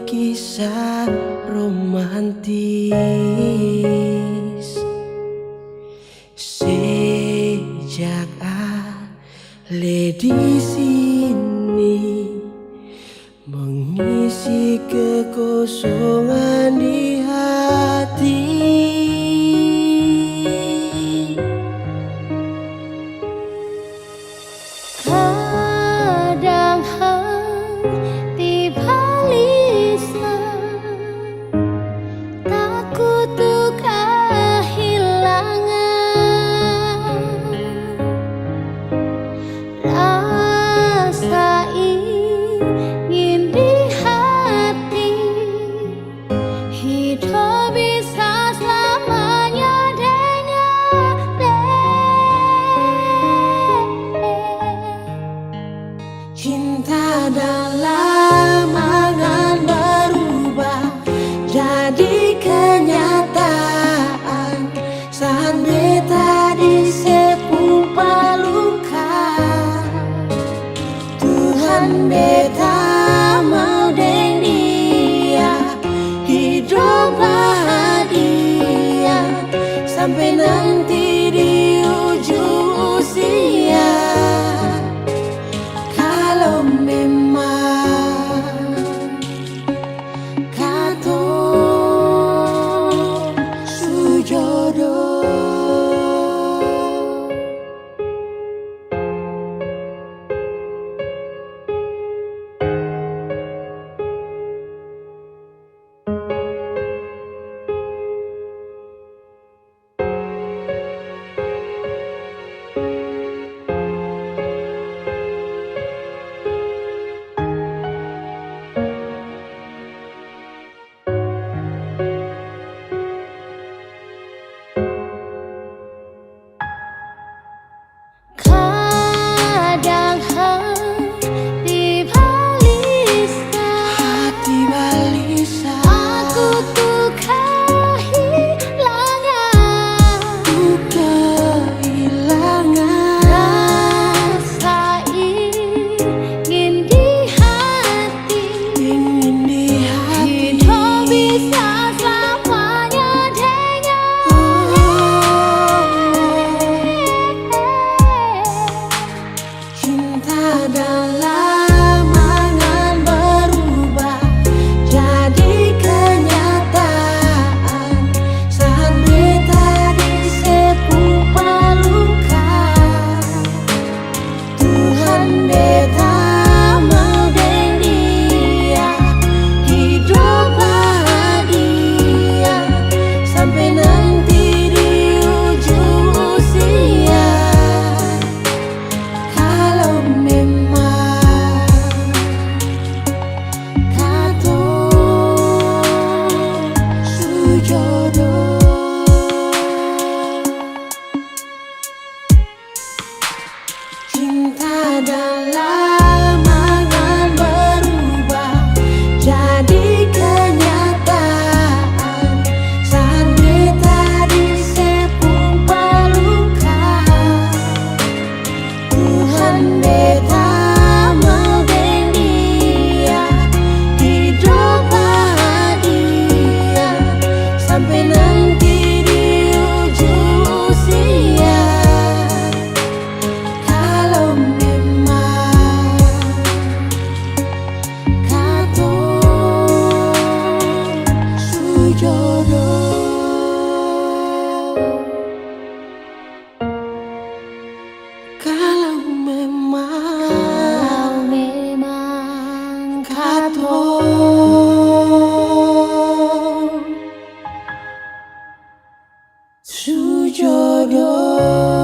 kisah romantis. Sejak ale di sini mengisi kekosongan di hati. Kadang hati balisan, takut tuh kehilangan. Rasa ingin di hati, hidup bisa selamanya dengan. Cinta dalam angan berubah jadi kenyataan saat beta disepung pelukan. Tuhan beta mau deng dia hidup bahagia sampai nanti di ujung usia. Kalau memang katong sujodoh. Kadang hati balisan, aku tuh kehilangan. Rasa ingin di hati, hidup bisa selamanya dengan. Cinta dalam angan berubah jadi kenyataan saat beta disepung pelukan. Tuhan beta mau deng dia hidup bahagia sampai nanti di ujung usia. Kalau memang katong sujodoh. Cinta dalam angan berubah jadi kenyataan saat beta disepung pelukan. Tuhan beta mau deng dia hidup bahagia sampai nanti di ujung usia. Kalau memang katong sujodoh. Kalau memang katong sujodoh.